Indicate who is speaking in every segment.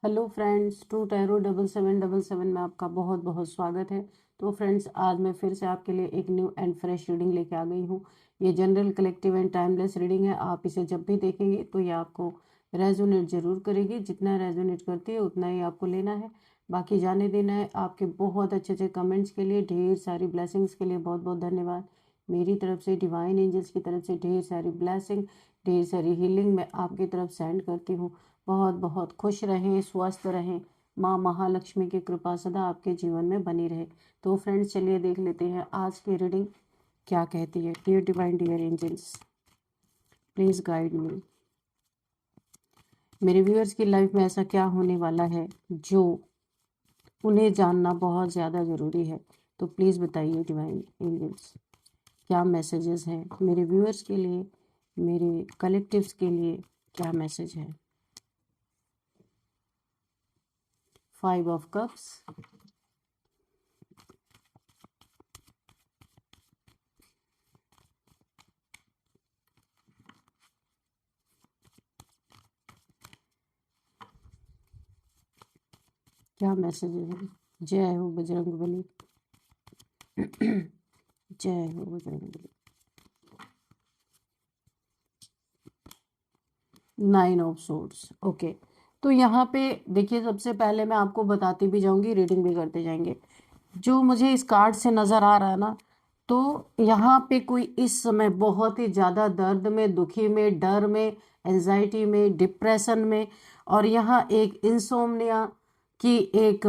Speaker 1: Hello friends, to tarot 7777 में आपका बहुत बहुत स्वागत है। तो फ्रेंड्स, आज मैं फिर से आपके लिए एक न्यू एंड फ्रेश रीडिंग लेके आ गई हूँ। ये general, collective and timeless reading है। आप इसे जब भी देखेंगे तो ये आपको रेजोनेट जरूर करेगी। जितना रेजोनेट करती है उतना ही आपको लेना है, बाकी जाने देना है। आपके बहुत अच्छे अच्छे कमेंट्स के लिए, ढेर सारी ब्लेसिंग्स के लिए बहुत बहुत धन्यवाद। मेरी तरफ से, डिवाइन एंजल्स की तरफ से ढेर सारी ब्लेसिंग, ढेर सारी हीलिंग मैं आपकी तरफ सेंड करती हूँ। बहुत बहुत खुश रहें, स्वस्थ रहें। माँ महालक्ष्मी की कृपा सदा आपके जीवन में बनी रहे। तो फ्रेंड्स, चलिए देख लेते हैं आज की रीडिंग क्या कहती है। Dear divine, dear angels, please guide me. मेरे व्यूअर्स की लाइफ में ऐसा क्या होने वाला है जो उन्हें जानना बहुत ज़्यादा ज़रूरी है? तो प्लीज़ बताइए डिवाइन एंजल्स, क्या मैसेजेस हैं मेरे व्यूअर्स के लिए, मेरे कलेक्टिव्स के लिए? क्या मैसेज है? 5 ऑफ कप्स, क्या मैसेज है? जय हो बजरंगबली। जय हो बजरंगबली। 9 of swords. ओके, तो यहाँ पे देखिए, सबसे पहले मैं आपको बताती भी जाऊंगी, रीडिंग भी करते जाएंगे। जो मुझे इस कार्ड से नजर आ रहा है ना, तो यहाँ पे कोई इस समय बहुत ही ज्यादा दर्द में, दुखी में, डर में, एंजाइटी में, डिप्रेशन में, और यहाँ एक इंसोम्निया की एक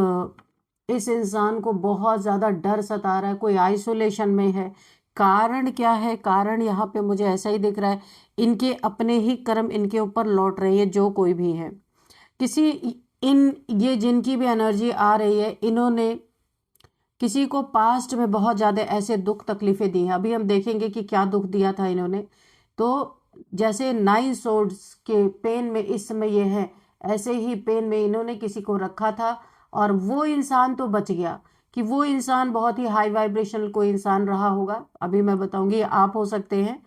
Speaker 1: इस इंसान को बहुत ज्यादा डर सता रहा है। कोई आइसोलेशन में है। कारण क्या है? कारण यहाँ पे मुझे ऐसा ही दिख रहा है, इनके अपने ही कर्म इनके ऊपर लौट रही है। जो कोई भी है, किसी इन ये जिनकी भी एनर्जी आ रही है, इन्होंने किसी को पास्ट में बहुत ज्यादा ऐसे दुख तकलीफें दी हैं। अभी हम देखेंगे कि क्या दुख दिया था इन्होंने। तो जैसे 9 सोर्ड्स के पेन में इस समय ये है, ऐसे ही पेन में इन्होंने किसी को रखा था, और वो इंसान तो बच गया। कि वो इंसान बहुत ही हाई वाइब्रेशनल कोई इंसान रहा होगा। अभी मैं बताऊंगी, आप हो सकते हैं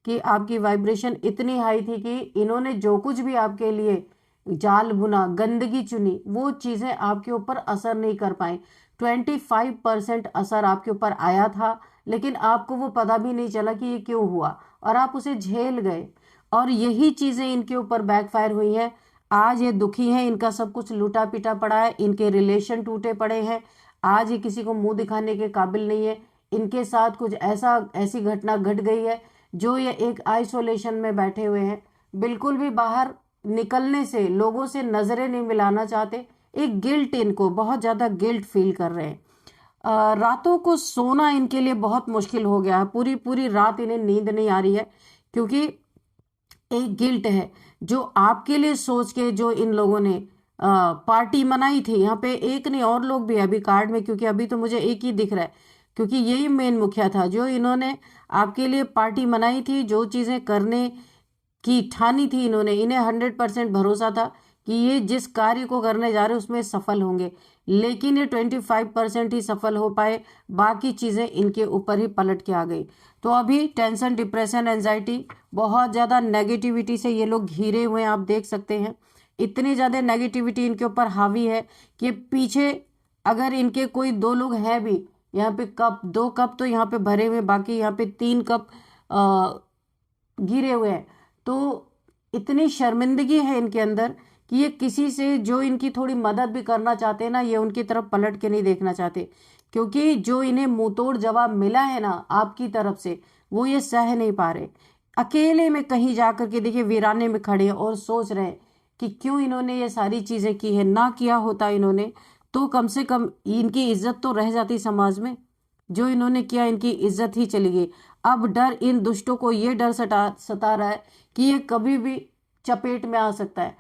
Speaker 1: कि आपकी वाइब्रेशन इतनी हाई थी कि इन्होंने जो कुछ भी आपके लिए जाल बुना, गंदगी चुनी, वो चीजें आपके ऊपर असर नहीं कर पाई। 25% असर आपके ऊपर आया था, लेकिन आपको वो पता भी नहीं चला कि ये क्यों हुआ, और आप उसे झेल गए। और यही चीजें इनके ऊपर बैकफायर हुई हैं। आज ये दुखी हैं, इनका सब कुछ लूटा पिटा पड़ा है, इनके रिलेशन टूटे पड़े हैं। आज ये किसी को मुंह दिखाने के काबिल नहीं है। इनके साथ कुछ ऐसी घटना घट गई है जो ये एक आइसोलेशन में बैठे हुए हैं। बिल्कुल भी बाहर निकलने से, लोगों से नजरें नहीं मिलाना चाहते। एक गिल्ट, इनको बहुत ज्यादा गिल्ट फील कर रहे हैं। रातों को सोना इनके लिए बहुत मुश्किल हो गया है। पूरी पूरी रात इन्हें नींद नहीं आ रही है, क्योंकि एक गिल्ट है जो आपके लिए सोच के जो इन लोगों ने पार्टी मनाई थी। यहाँ पे एक नहीं, और लोग भी अभी कार्ड में, क्योंकि अभी तो मुझे एक ही दिख रहा है, क्योंकि यही मेन मुखिया था जो इन्होंने आपके लिए पार्टी मनाई थी। जो चीजें करने की ठानी थी इन्होंने, इन्हें 100% भरोसा था कि ये जिस कार्य को करने जा रहे हैं उसमें सफल होंगे, लेकिन ये 25% ही सफल हो पाए। बाकी चीजें इनके ऊपर ही पलट के आ गई। तो अभी टेंशन, डिप्रेशन, एंजाइटी, बहुत ज्यादा नेगेटिविटी से ये लोग घिरे हुए हैं। आप देख सकते हैं, इतनी ज्यादा नेगेटिविटी इनके ऊपर हावी है कि पीछे अगर इनके कोई 2 लोग हैं भी, यहाँ पे कप, 2 कप तो यहाँ पे भरे हुए, बाकी यहाँ पे 3 कप गिरे हुए हैं। तो इतनी शर्मिंदगी है इनके अंदर कि ये किसी से जो इनकी थोड़ी मदद भी करना चाहते हैं ना, ये उनकी तरफ पलट के नहीं देखना चाहते, क्योंकि जो इन्हें मुंहतोड़ जवाब मिला है ना आपकी तरफ से, वो ये सह नहीं पा रहे। अकेले में कहीं जाकर के देखिए, वीराने में खड़े हैं और सोच रहे हैं कि क्यों इन्होंने ये सारी चीजें की है। ना किया होता इन्होंने तो कम से कम इनकी इज्जत तो रह जाती समाज में। जो इन्होंने किया, इनकी इज्जत ही चली गई। अब डर, इन दुष्टों को ये डर सता रहा है कि ये कभी भी चपेट में आ सकता है,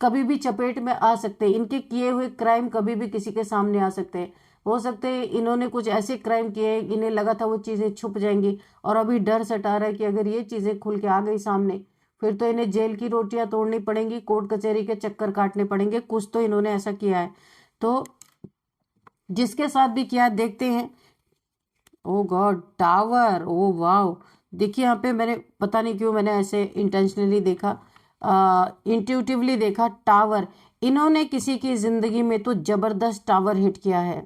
Speaker 1: कभी भी चपेट में आ सकते हैं। इनके किए हुए क्राइम कभी भी किसी के सामने आ सकते हैं। हो सकते हैं इन्होंने कुछ ऐसे क्राइम किए, इन्हें लगा था वो चीजें छुप जाएंगी, और अभी डर सता रहा है कि अगर ये चीजें खुल के आ गई सामने, फिर तो इन्हें जेल की रोटियां तोड़नी पड़ेंगी, कोर्ट कचहरी के चक्कर काटने पड़ेंगे। कुछ तो इन्होंने ऐसा किया है। तो जिसके साथ भी किया है, देखते हैं। ओ गॉड, टावर, ओ वाओ। देखिए, यहाँ पे मैंने पता नहीं क्यों मैंने ऐसे इंटेंशनली देखा, इंट्यूटिवली देखा, टावर। इन्होंने किसी की जिंदगी में तो जबरदस्त टावर हिट किया है।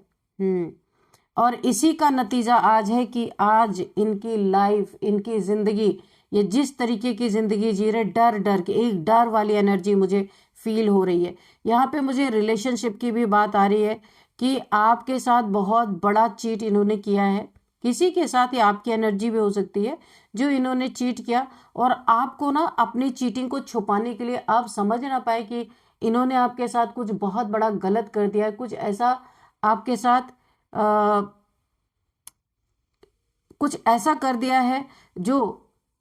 Speaker 1: और इसी का नतीजा आज है कि आज इनकी लाइफ, इनकी जिंदगी, ये जिस तरीके की जिंदगी जी रहे, डर डर के, एक डर वाली एनर्जी मुझे फील हो रही है। यहाँ पे मुझे रिलेशनशिप की भी बात आ रही है कि आपके साथ बहुत बड़ा चीट इन्होंने किया है। किसी के साथ, या आपकी एनर्जी भी हो सकती है जो इन्होंने चीट किया, और आपको ना अपनी चीटिंग को छुपाने के लिए आप समझ ना पाए कि इन्होंने आपके साथ कुछ बहुत बड़ा गलत कर दिया है, कुछ ऐसा आपके साथ कुछ ऐसा कर दिया है जो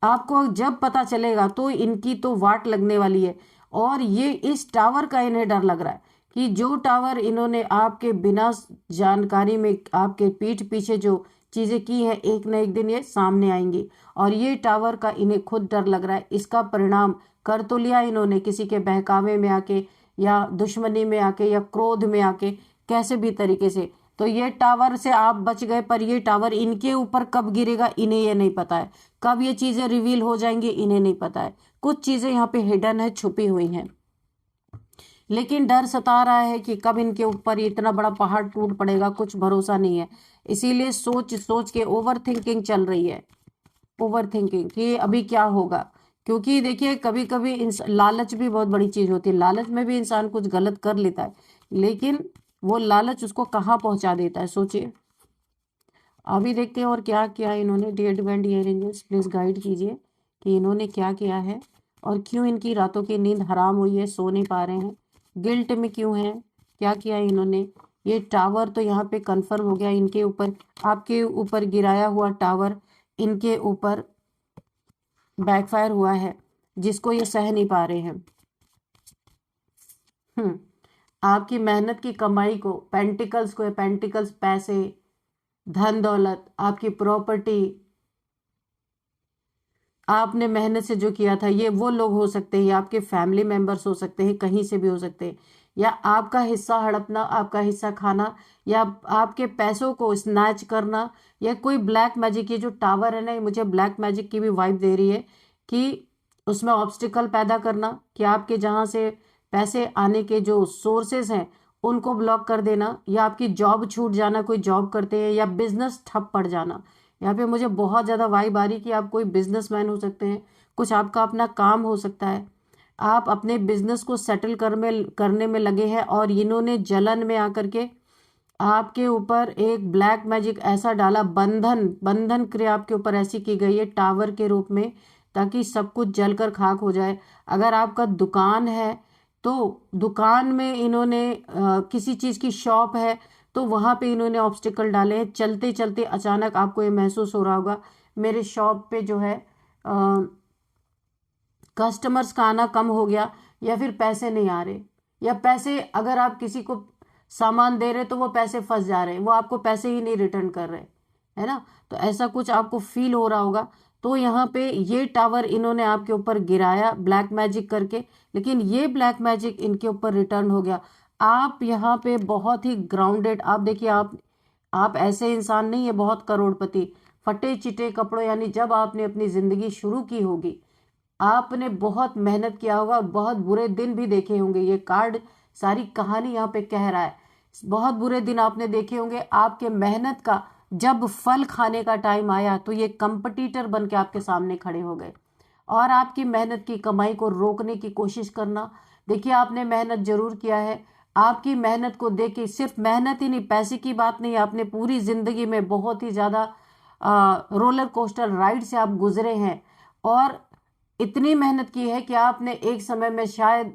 Speaker 1: आपको जब पता चलेगा तो इनकी तो वाट लगने वाली है। और ये इस टावर का इन्हें डर लग रहा है कि जो टावर इन्होंने आपके बिना जानकारी में आपके पीठ पीछे जो चीजें की हैं, एक न एक दिन ये सामने आएंगी। और ये टावर का इन्हें खुद डर लग रहा है। इसका परिणाम कर तो लिया इन्होंने, किसी के बहकावे में आके, या दुश्मनी में आके, या क्रोध में आके, कैसे भी तरीके से। तो ये टावर से आप बच गए, पर ये टावर इनके ऊपर कब गिरेगा इन्हें ये नहीं पता है। कब ये चीजें रिवील हो जाएंगी इन्हें नहीं पता है। कुछ चीजें यहाँ पे हिडन है, छुपी हुई हैं, लेकिन डर सता रहा है कि कब इनके ऊपर इतना बड़ा पहाड़ टूट पड़ेगा, कुछ भरोसा नहीं है। इसीलिए सोच सोच के ओवर थिंकिंग चल रही है, ओवर थिंकिंग कि अभी क्या होगा। क्योंकि देखिए, कभी कभी लालच भी बहुत बड़ी चीज होती है। लालच में भी इंसान कुछ गलत कर लेता है, लेकिन वो लालच उसको कहाँ पहुंचा देता है, सोचिए। अभी देखते हैं और क्या क्या इन्होंने। Dead band earrings, please guide कीजिए कि इन्होंने क्या किया है और क्यों इनकी रातों की नींद हराम हुई है, सो नहीं पा रहे हैं, गिल्ट में क्यों है, क्या किया है इन्होंने। ये टावर तो यहाँ पे कंफर्म हो गया इनके ऊपर, आपके ऊपर गिराया हुआ टावर इनके ऊपर बैकफायर हुआ है, जिसको ये सह नहीं पा रहे हैं। आपकी मेहनत की कमाई को, पेंटिकल्स को, पेंटिकल्स पैसे, धन दौलत, आपकी प्रॉपर्टी, आपने मेहनत से जो किया था, ये वो लोग हो सकते हैं, आपके फैमिली मेंबर्स हो सकते हैं, कहीं से भी हो सकते हैं, या आपका हिस्सा हड़पना, आपका हिस्सा खाना, या आपके पैसों को स्नैच करना, या कोई ब्लैक मैजिक। ये जो टावर है ना, ये मुझे ब्लैक मैजिक की भी वाइब दे रही है कि उसमें ऑब्स्टिकल पैदा करना, कि आपके जहां से पैसे आने के जो सोर्सेस हैं उनको ब्लॉक कर देना, या आपकी जॉब छूट जाना, कोई जॉब करते हैं, या बिजनेस ठप पड़ जाना। यहाँ पे मुझे बहुत ज़्यादा वाइब आ रही कि आप कोई बिजनेसमैन हो सकते हैं, कुछ आपका अपना काम हो सकता है, आप अपने बिजनेस को सेटल करने में लगे हैं, और इन्होंने जलन में आकर के आपके ऊपर एक ब्लैक मैजिक ऐसा डाला, बंधन बंधन क्रिया आपके ऊपर ऐसी की गई है टावर के रूप में, ताकि सब कुछ जलकर खाक हो जाए। अगर आपका दुकान है तो दुकान में इन्होंने किसी चीज़ की शॉप है तो वहां पे इन्होंने ऑब्स्टिकल डाले हैं। चलते चलते अचानक आपको ये महसूस हो रहा होगा, मेरे शॉप पे जो है कस्टमर्स का आना कम हो गया, या फिर पैसे नहीं आ रहे, या पैसे अगर आप किसी को सामान दे रहे तो वो पैसे फंस जा रहे हैं, वो आपको पैसे ही नहीं रिटर्न कर रहे, है ना। तो ऐसा कुछ आपको फील हो रहा होगा। तो यहाँ पे ये टावर इन्होंने आपके ऊपर गिराया ब्लैक मैजिक करके, लेकिन ये ब्लैक मैजिक इनके ऊपर रिटर्न हो गया। आप यहाँ पे बहुत ही ग्राउंडेड, आप देखिए, आप ऐसे इंसान नहीं है बहुत करोड़पति, फटे चिटे कपड़ों, यानी जब आपने अपनी जिंदगी शुरू की होगी आपने बहुत मेहनत किया होगा और बहुत बुरे दिन भी देखे होंगे। ये कार्ड सारी कहानी यहाँ पे कह रहा है, बहुत बुरे दिन आपने देखे होंगे। आपके मेहनत का जब फल खाने का टाइम आया तो ये कंपटीटर बन के आपके सामने खड़े हो गए, और आपकी मेहनत की कमाई को रोकने की कोशिश करना। देखिए, आपने मेहनत जरूर किया है, आपकी मेहनत को देख के, सिर्फ मेहनत ही नहीं, पैसे की बात नहीं, आपने पूरी जिंदगी में बहुत ही ज्यादा रोलर कोस्टर राइड से आप गुजरे हैं, और इतनी मेहनत की है कि आपने एक समय में शायद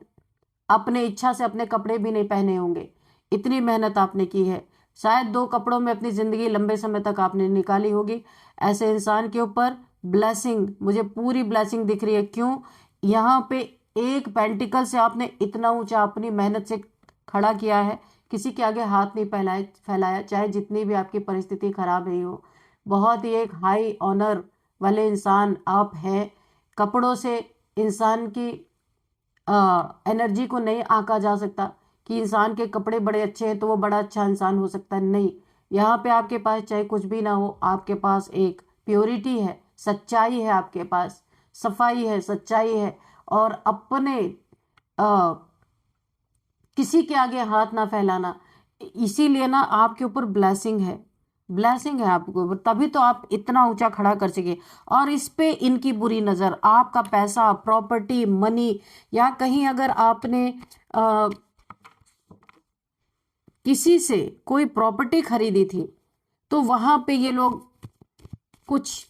Speaker 1: अपने इच्छा से अपने कपड़े भी नहीं पहने होंगे, इतनी मेहनत आपने की है। शायद दो कपड़ों में अपनी जिंदगी लंबे समय तक आपने निकाली होगी। ऐसे इंसान के ऊपर ब्लेसिंग, मुझे पूरी ब्लेसिंग दिख रही है। क्यों? यहाँ पे एक पेंटिकल से आपने इतना ऊंचा अपनी मेहनत से खड़ा किया है, किसी के आगे हाथ नहीं फैलाया, चाहे जितनी भी आपकी परिस्थिति खराब रही हो। बहुत ही एक हाई ऑनर वाले इंसान आप हैं। कपड़ों से इंसान की एनर्जी को नहीं आंका जा सकता कि इंसान के कपड़े बड़े अच्छे हैं तो वो बड़ा अच्छा इंसान हो सकता है, नहीं। यहाँ पे आपके पास चाहे कुछ भी ना हो, आपके पास एक प्योरिटी है, सच्चाई है, आपके पास सफाई है, सच्चाई है, और अपने किसी के आगे हाथ ना फैलाना। इसीलिए ना आपके ऊपर ब्लेसिंग है, ब्लेसिंग है आपके ऊपर, तभी तो आप इतना ऊंचा खड़ा कर सके। और इस पे इनकी बुरी नजर, आपका पैसा, प्रॉपर्टी, मनी, या कहीं अगर आपने किसी से कोई प्रॉपर्टी खरीदी थी तो वहां पे ये लोग कुछ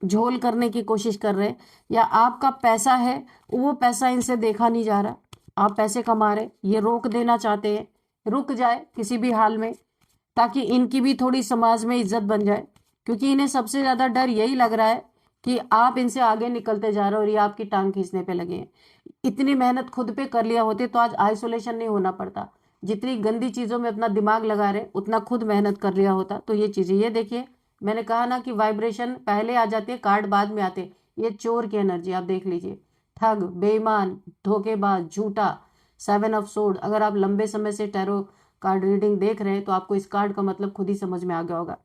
Speaker 1: झोल करने की कोशिश कर रहे हैं, या आपका पैसा है वो पैसा इनसे देखा नहीं जा रहा, आप पैसे कमा रहे, ये रोक देना चाहते हैं, रुक जाए किसी भी हाल में, ताकि इनकी भी थोड़ी समाज में इज्जत बन जाए। क्योंकि इन्हें सबसे ज्यादा डर यही लग रहा है कि आप इनसे आगे निकलते जा रहे हो और ये आपकी टांग खींचने पे लगे हैं। इतनी मेहनत खुद पे कर लिया होते तो आज आइसोलेशन नहीं होना पड़ता। जितनी गंदी चीजों में अपना दिमाग लगा रहे उतना खुद मेहनत कर लिया होता। तो ये चीजें, ये देखिए मैंने कहा ना कि वाइब्रेशन पहले आ जाती है, कार्ड बाद में आते। ये चोर की एनर्जी आप देख लीजिए, ठग, बेईमान, धोखेबाज, झूठा, 7 ऑफ सोर्ड। अगर आप लंबे समय से टैरो कार्ड रीडिंग देख रहे हैं तो आपको इस कार्ड का मतलब खुद ही समझ में आ गया होगा।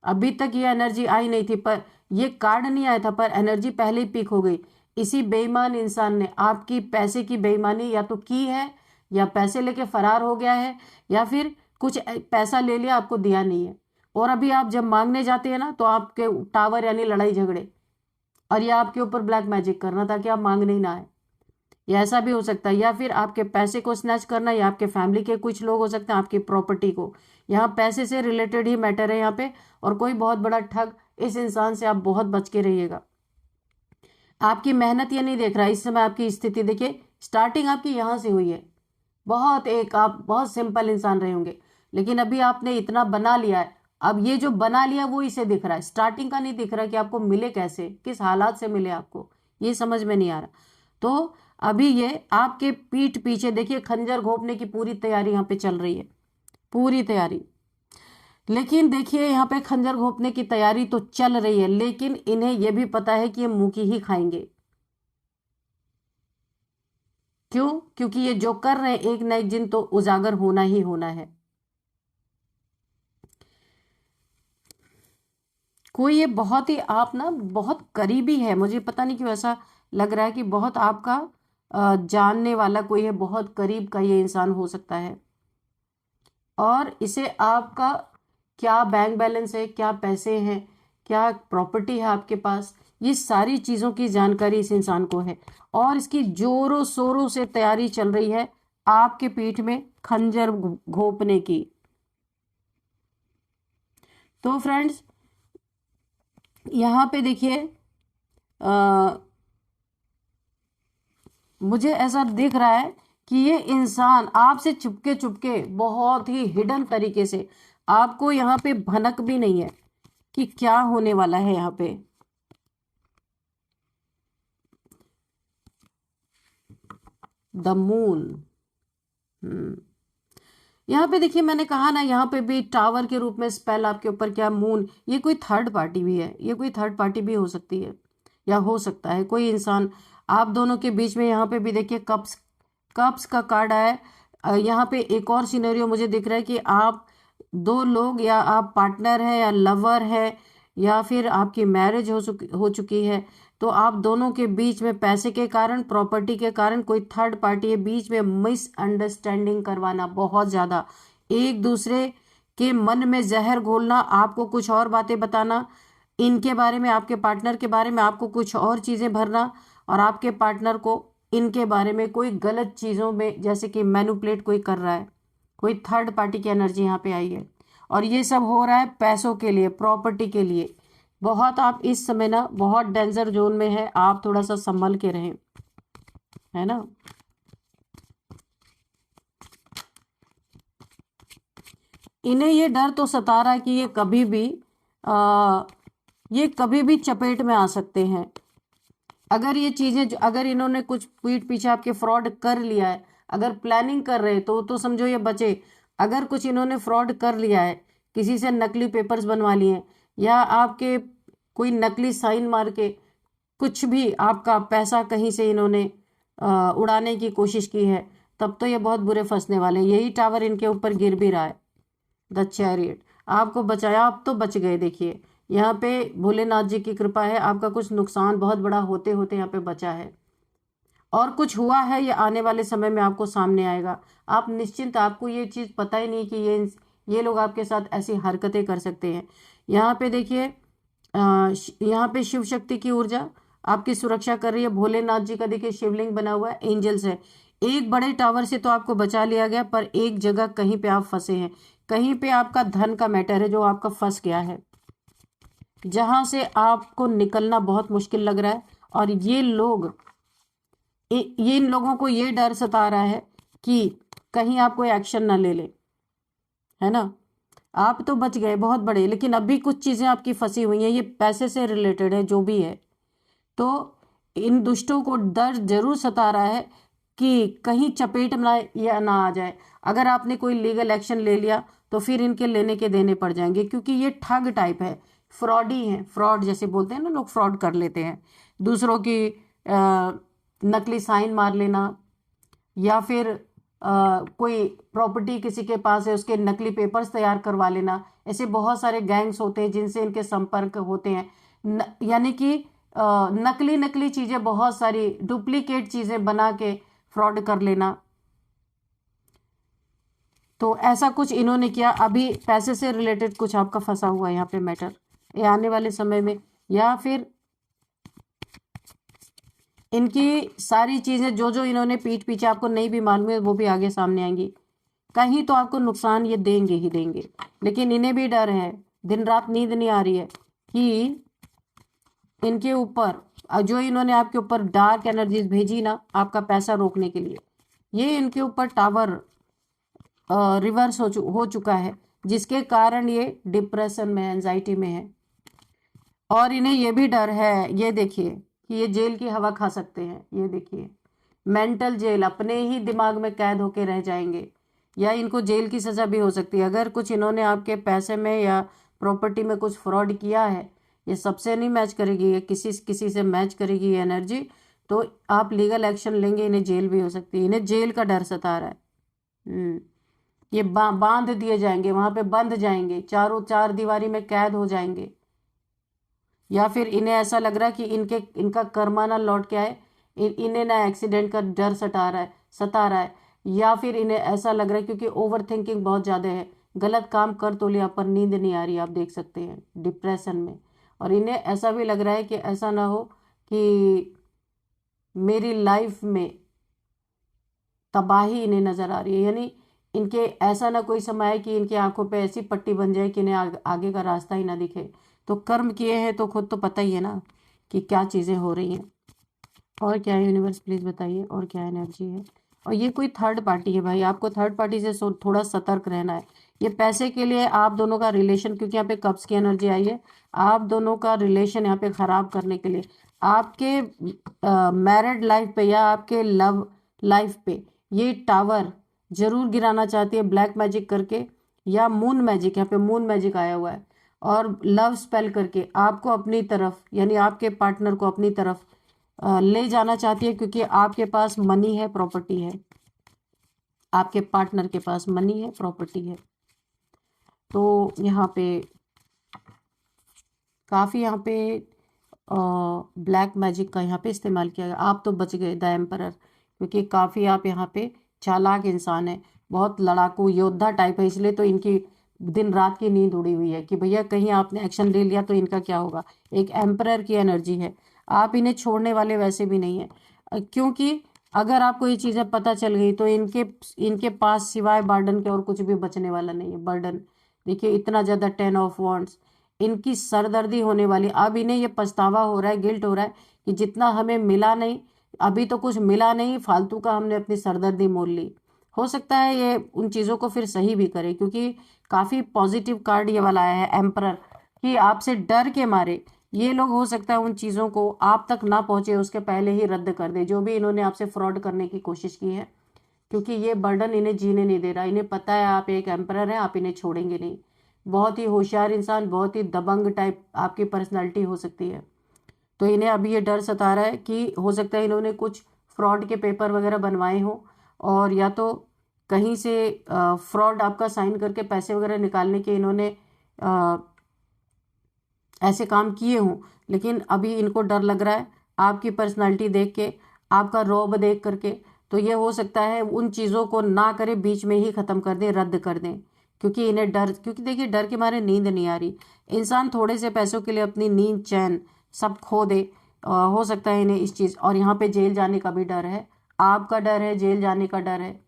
Speaker 1: अभी तक ये एनर्जी आई नहीं थी, पर ये कार्ड नहीं आया था, पर एनर्जी पहले ही पीक हो गई। इसी बेईमान इंसान ने आपकी पैसे की बेईमानी या तो की है, या पैसे लेके फरार हो गया है, या फिर कुछ पैसा ले लिया आपको दिया नहीं है। और अभी आप जब मांगने जाते हैं ना तो आपके टावर यानी लड़ाई झगड़े, और ये आपके ऊपर ब्लैक मैजिक करना ताकि आप मांगने ही ना आए। या ऐसा भी हो सकता है, या फिर आपके पैसे को स्नैच करना, या आपके फैमिली के कुछ लोग हो सकते हैं आपकी प्रॉपर्टी को। यहाँ पैसे से रिलेटेड ही मैटर है यहाँ पे, और कोई बहुत बड़ा ठग, इस इंसान से आप बहुत बच के रहिएगा। आपकी मेहनत ये नहीं देख रहा इस समय, आपकी स्थिति देखिए, स्टार्टिंग आपकी यहाँ से हुई है। आप बहुत सिंपल इंसान रहे होंगे, लेकिन अभी आपने इतना बना लिया है। अब ये जो बना लिया वो इसे दिख रहा है, स्टार्टिंग का नहीं दिख रहा कि आपको मिले कैसे, किस हालात से मिले आपको, ये समझ में नहीं आ रहा। तो अभी ये आपके पीठ पीछे देखिए खंजर घोंपने की पूरी तैयारी यहाँ पे चल रही है, पूरी तैयारी। लेकिन देखिए यहाँ पे खंजर घोंपने की तैयारी तो चल रही है, लेकिन इन्हें यह भी पता है कि ये मुंह की ही खाएंगे। क्यों? क्योंकि ये जो कर रहे हैं एक न एक दिन तो उजागर होना ही होना है। कोई ये बहुत ही, आप ना बहुत करीबी है, मुझे पता नहीं क्यों ऐसा लग रहा है कि बहुत आपका जानने वाला कोई है, बहुत करीब का ये इंसान हो सकता है। और इसे आपका क्या बैंक बैलेंस है, क्या पैसे हैं, क्या प्रॉपर्टी है आपके पास, ये सारी चीज़ों की जानकारी इस इंसान को है। और इसकी जोरों शोरों से तैयारी चल रही है आपके पीठ में खंजर घोंपने की। तो फ्रेंड्स यहाँ पे देखिए, मुझे ऐसा दिख रहा है कि ये इंसान आपसे चुपके चुपके बहुत ही हिडन तरीके से, आपको यहाँ पे भनक भी नहीं है कि क्या होने वाला है यहाँ पे। द मून, यहाँ पे देखिए मैंने कहा ना, यहाँ पे भी टावर के रूप में स्पेल आपके ऊपर, क्या मून, ये कोई थर्ड पार्टी भी है, ये कोई थर्ड पार्टी भी हो सकती है, या हो सकता है कोई इंसान आप दोनों के बीच में। यहाँ पे भी देखिए कप्स, कप्स का कार्ड आया है। यहाँ पे एक और सिनेरियो मुझे दिख रहा है कि आप दो लोग, या आप पार्टनर हैं या लवर है, या फिर आपकी मैरिज हो चुकी है, तो आप दोनों के बीच में पैसे के कारण, प्रॉपर्टी के कारण कोई थर्ड पार्टी है बीच में, मिसअंडरस्टैंडिंग करवाना बहुत ज़्यादा, एक दूसरे के मन में जहर घोलना, आपको कुछ और बातें बताना इनके बारे में, आपके पार्टनर के बारे में, आपको कुछ और चीज़ें भरना, और आपके पार्टनर को इनके बारे में कोई गलत चीज़ों में जैसे कि मैनिपुलेट कोई कर रहा है, कोई थर्ड पार्टी की एनर्जी यहाँ पे आई है। और ये सब हो रहा है पैसों के लिए, प्रॉपर्टी के लिए। बहुत आप इस समय ना बहुत डेंजर जोन में है, आप थोड़ा सा संभल के रहें, है ना। इन्हें ये डर तो सता रहा है कि ये कभी भी चपेट में आ सकते हैं। अगर ये चीजें, अगर इन्होंने कुछ पीठ पीछे आपके फ्रॉड कर लिया है, अगर प्लानिंग कर रहे तो समझो ये बचे। अगर कुछ इन्होंने फ्रॉड कर लिया है, किसी से नकली पेपर्स बनवा लिए, या आपके कोई नकली साइन मार के कुछ भी आपका पैसा कहीं से इन्होंने उड़ाने की कोशिश की है, तब तो ये बहुत बुरे फंसने वाले हैं। यही टावर इनके ऊपर गिर भी रहा है, द चैरियट। आपको बचाया, आप तो बच गए। देखिए यहाँ पे भोलेनाथ जी की कृपा है, आपका कुछ नुकसान बहुत बड़ा होते होते यहाँ पे बचा है। और कुछ हुआ है ये आने वाले समय में आपको सामने आएगा। आप निश्चिंत, आपको ये चीज़ पता ही नहीं कि ये लोग आपके साथ ऐसी हरकतें कर सकते हैं। यहाँ पे देखिए, यहाँ पे शिव शक्ति की ऊर्जा आपकी सुरक्षा कर रही है। भोलेनाथ जी का देखिए शिवलिंग बना हुआ है, एंजल्स है। एक बड़े टावर से तो आपको बचा लिया गया, पर एक जगह कहीं पे आप फंसे हैं, कहीं पे आपका धन का मैटर है जो आपका फंस गया है, जहां से आपको निकलना बहुत मुश्किल लग रहा है। और ये लोग, ये इन लोगों को ये डर सता रहा है कि कहीं आप कोई एक्शन ना ले ले, है ना। आप तो बच गए बहुत बड़े, लेकिन अभी कुछ चीजें आपकी फंसी हुई हैं, ये पैसे से रिलेटेड है जो भी है। तो इन दुष्टों को डर जरूर सता रहा है कि कहीं चपेट में या ना आ जाए। अगर आपने कोई लीगल एक्शन ले लिया तो फिर इनके लेने के देने पड़ जाएंगे, क्योंकि ये ठग टाइप है, फ्रॉडी है। फ्रॉड जैसे बोलते हैं ना लोग, फ्रॉड कर लेते हैं, दूसरों की नकली साइन मार लेना, या फिर कोई प्रॉपर्टी किसी के पास है उसके नकली पेपर्स तैयार करवा लेना। ऐसे बहुत सारे गैंग्स होते हैं जिनसे इनके संपर्क होते हैं। यानी कि नकली नकली चीजें, बहुत सारी डुप्लीकेट चीजें बना के फ्रॉड कर लेना। तो ऐसा कुछ इन्होंने किया। अभी पैसे से रिलेटेड कुछ आपका फंसा हुआ है यहाँ पे मैटर, ये आने वाले समय में, या फिर इनकी सारी चीजें जो जो इन्होंने पीठ पीछे आपको नहीं भी मालूम है वो भी आगे सामने आएंगी। कहीं तो आपको नुकसान ये देंगे ही देंगे, लेकिन इन्हें भी डर है, दिन रात नींद नहीं आ रही है कि इनके ऊपर जो इन्होंने आपके ऊपर डार्क एनर्जीज भेजी ना आपका पैसा रोकने के लिए, ये इनके ऊपर टावर रिवर्स हो चुका है, जिसके कारण ये डिप्रेशन में, एंजाइटी में है। और इन्हें ये भी डर है, ये देखिए, कि ये जेल की हवा खा सकते हैं। ये देखिए, मेंटल जेल, अपने ही दिमाग में कैद होके रह जाएंगे, या इनको जेल की सजा भी हो सकती है। अगर कुछ इन्होंने आपके पैसे में या प्रॉपर्टी में कुछ फ्रॉड किया है, ये सबसे नहीं मैच करेगी, ये किसी से मैच करेगी ये एनर्जी, तो आप लीगल एक्शन लेंगे, इन्हें जेल भी हो सकती है। इन्हें जेल का डर सता रहा है। ये बांध दिए जाएंगे, वहां पे बंध जाएंगे, चारों चार दीवारी में कैद हो जाएंगे। या फिर इन्हें ऐसा लग रहा है कि इनका कर्मा ना लौट के आए, इन्हें ना एक्सीडेंट का डर सता रहा है। या फिर इन्हें ऐसा लग रहा है, क्योंकि ओवर थिंकिंग बहुत ज़्यादा है, गलत काम कर तो लिया पर नींद नहीं आ रही, आप देख सकते हैं डिप्रेशन में। और इन्हें ऐसा भी लग रहा है कि ऐसा ना हो कि मेरी लाइफ में तबाही इन्हें नजर आ रही है, यानी इनके ऐसा ना कोई समय है कि इनकी आंखों पे ऐसी पट्टी बन जाए कि इन्हें आगे का रास्ता ही ना दिखे। तो कर्म किए हैं तो खुद तो पता ही है ना कि क्या चीज़ें हो रही हैं। और क्या है यूनिवर्स, प्लीज़ बताइए, और क्या एनर्जी है। और ये कोई थर्ड पार्टी है भाई, आपको थर्ड पार्टी से थोड़ा सतर्क रहना है। ये पैसे के लिए आप दोनों का रिलेशन, क्योंकि यहाँ पे कप्स की एनर्जी आई है, आप दोनों का रिलेशन यहाँ पे खराब करने के लिए, आपके मैरिड लाइफ पे या आपके लव लाइफ पे ये टावर जरूर गिराना चाहती है, ब्लैक मैजिक करके या मून मैजिक, यहाँ पे मून मैजिक आया हुआ है, और लव स्पेल करके आपको अपनी तरफ, यानी आपके पार्टनर को अपनी तरफ ले जाना चाहती है, क्योंकि आपके पास मनी है, प्रॉपर्टी है, आपके पार्टनर के पास मनी है, प्रॉपर्टी है। तो यहाँ पे काफ़ी, यहाँ पे ब्लैक मैजिक का यहाँ पे इस्तेमाल किया गया। आप तो बच गए द एम्परर, क्योंकि काफ़ी आप यहाँ पे चालाक इंसान है, बहुत लड़ाकू योद्धा टाइप है, इसलिए तो इनकी दिन रात की नींद उड़ी हुई है कि भैया कहीं आपने एक्शन ले लिया तो इनका क्या होगा। एक एम्परर की एनर्जी है, आप इन्हें छोड़ने वाले वैसे भी नहीं है, क्योंकि अगर आपको ये चीज़ें पता चल गई तो इनके पास सिवाय बर्डन के और कुछ भी बचने वाला नहीं है। बर्डन देखिए, इतना ज़्यादा 10 ऑफ वॉन्ड्स, इनकी सरदर्दी होने वाली। अब इन्हें ये पछतावा हो रहा है, गिल्ट हो रहा है कि जितना हमें मिला नहीं, अभी तो कुछ मिला नहीं, फालतू का हमने अपनी सरदर्दी मोल ली। हो सकता है ये उन चीज़ों को फिर सही भी करे, क्योंकि काफ़ी पॉजिटिव कार्ड ये वाला आया है एम्परर, कि आपसे डर के मारे ये लोग, हो सकता है उन चीज़ों को आप तक ना पहुंचे उसके पहले ही रद्द कर दे, जो भी इन्होंने आपसे फ्रॉड करने की कोशिश की है, क्योंकि ये बर्डन इन्हें जीने नहीं दे रहा। इन्हें पता है आप एक एम्परर हैं, आप इन्हें छोड़ेंगे नहीं। बहुत ही होशियार इंसान, बहुत ही दबंग टाइप आपकी पर्सनालिटी हो सकती है। तो इन्हें अभी ये डर सता रहा है कि हो सकता है इन्होंने कुछ फ्रॉड के पेपर वगैरह बनवाए हों, और या तो कहीं से फ्रॉड आपका साइन करके पैसे वगैरह निकालने के इन्होंने ऐसे काम किए हों। लेकिन अभी इनको डर लग रहा है आपकी पर्सनालिटी देख के, आपका रौब देख करके। तो ये हो सकता है उन चीज़ों को ना करे, बीच में ही ख़त्म कर दें, रद्द कर दें, क्योंकि इन्हें डर, क्योंकि देखिए डर के मारे नींद नहीं आ रही। इंसान थोड़े से पैसों के लिए अपनी नींद चैन सब खो दे। हो सकता है इन्हें इस चीज़, और यहाँ पे जेल जाने का भी डर है, आपका डर है, जेल जाने का डर है।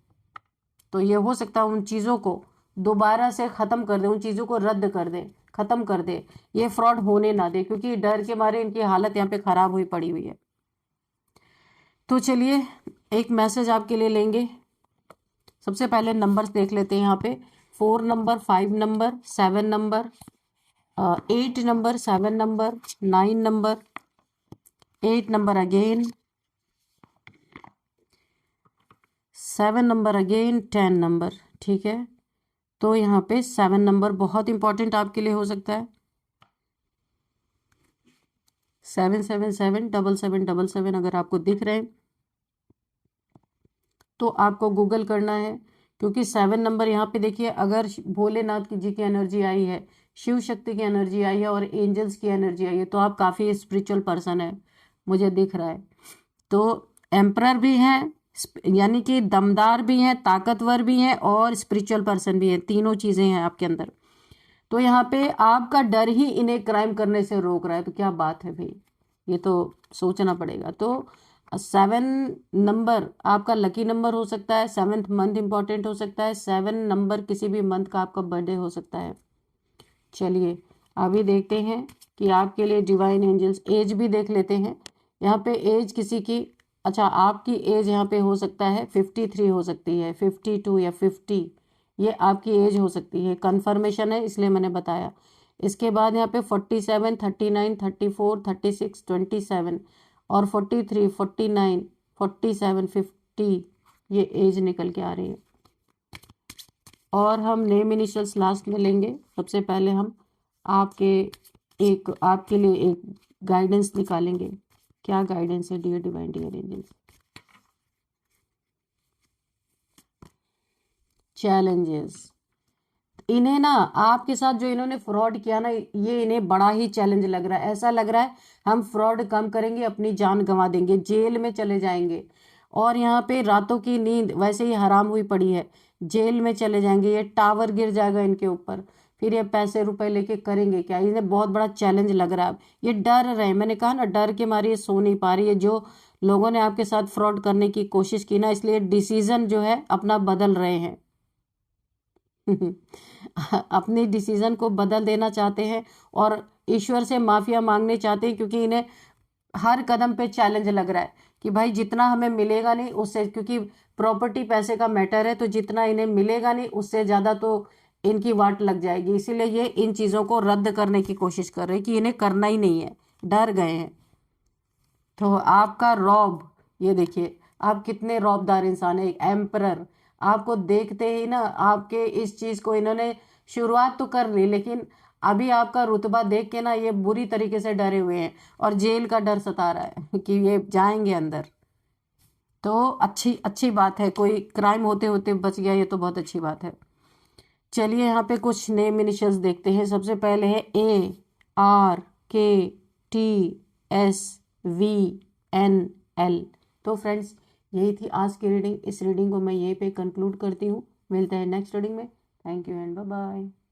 Speaker 1: तो ये हो सकता है उन चीज़ों को दोबारा से ख़त्म कर दे, उन चीज़ों को रद्द कर दे, ख़त्म कर दे, ये फ्रॉड होने ना दे, क्योंकि डर के मारे इनकी हालत यहाँ पे ख़राब हुई पड़ी हुई है। तो चलिए एक मैसेज आपके लिए लेंगे। सबसे पहले नंबर्स देख लेते हैं यहाँ पे। 4 number, 5 number, 7 number, 8 number, 7 number, 9 number, 8 number again, 7 number again, 10 number. ठीक है, तो यहाँ पे 7 नंबर बहुत इंपॉर्टेंट आपके लिए हो सकता है। 7777777 अगर आपको दिख रहे हैं तो आपको गूगल करना है, क्योंकि 7 नंबर यहाँ पे देखिए, अगर भोलेनाथ जी की एनर्जी आई है, शिव शक्ति की एनर्जी आई है और एंजल्स की एनर्जी आई है, तो आप काफ़ी स्पिरिचुअल पर्सन है, मुझे दिख रहा है। तो एम्परर भी हैं, यानी कि दमदार भी हैं, ताकतवर भी हैं और स्पिरिचुअल पर्सन भी हैं, तीनों चीज़ें हैं आपके अंदर। तो यहाँ पे आपका डर ही इन्हें क्राइम करने से रोक रहा है, तो क्या बात है भाई, ये तो सोचना पड़ेगा। तो 7 नंबर आपका लकी नंबर हो सकता है, 7th मंथ इंपॉर्टेंट हो सकता है, 7 नंबर किसी भी मंथ का आपका बर्थडे हो सकता है। चलिए अभी देखते हैं कि आपके लिए डिवाइन एंजल्स, एज भी देख लेते हैं। यहाँ पे एज किसी की, अच्छा आपकी एज यहाँ पे हो सकता है 53 हो सकती है, 52 या 50, ये आपकी एज हो सकती है, कंफर्मेशन है इसलिए मैंने बताया। इसके बाद यहाँ पे 47, 39, 34, 36, 27 और 43, 49, 47, 50 ये एज निकल के आ रही है। और हम नेम इनिशियल्स लास्ट में लेंगे। सबसे पहले हम आपके लिए एक गाइडेंस निकालेंगे। क्या गाइडेंस है dear divine dear angels? Challenges, इन्हें ना आपके साथ जो इन्होंने फ्रॉड किया ना, ये इन्हें बड़ा ही चैलेंज लग रहा है। ऐसा लग रहा है हम फ्रॉड कम करेंगे, अपनी जान गंवा देंगे, जेल में चले जाएंगे, और यहाँ पे रातों की नींद वैसे ही हराम हुई पड़ी है, जेल में चले जाएंगे, ये टावर गिर जाएगा इनके ऊपर, फिर ये पैसे रुपए लेके करेंगे क्या? इन्हें बहुत बड़ा चैलेंज लग रहा है। ये डर रहे हैं, मैंने कहा ना डर के मारे ये सो नहीं पा रही है। जो लोगों ने आपके साथ फ्रॉड करने की कोशिश की ना, इसलिए डिसीजन जो है अपना बदल रहे हैं। अपने डिसीजन को बदल देना चाहते हैं और ईश्वर से माफिया मांगने चाहते हैं, क्योंकि इन्हें हर कदम पे चैलेंज लग रहा है कि भाई जितना हमें मिलेगा नहीं उससे, क्योंकि प्रॉपर्टी पैसे का मैटर है, तो जितना इन्हें मिलेगा नहीं उससे ज़्यादा तो इनकी वाट लग जाएगी। इसीलिए ये इन चीज़ों को रद्द करने की कोशिश कर रहे हैं कि इन्हें करना ही नहीं है, डर गए हैं। तो आपका रौब, ये देखिए आप कितने रौबदार इंसान है, एक एम्परर। आपको देखते ही ना, आपके इस चीज को इन्होंने शुरुआत तो कर ली, लेकिन अभी आपका रुतबा देख के ना ये बुरी तरीके से डरे हुए हैं और जेल का डर सता रहा है कि ये जाएंगे अंदर। तो अच्छी अच्छी बात है, कोई क्राइम होते होते बच गया, ये तो बहुत अच्छी बात है। चलिए यहाँ पे कुछ नेम इनिशियल्स देखते हैं। सबसे पहले है ARKTSVNL। तो फ्रेंड्स यही थी आज की रीडिंग। इस रीडिंग को मैं यहीं पे कंक्लूड करती हूँ। मिलते हैं नेक्स्ट रीडिंग में। Thank you and bye bye.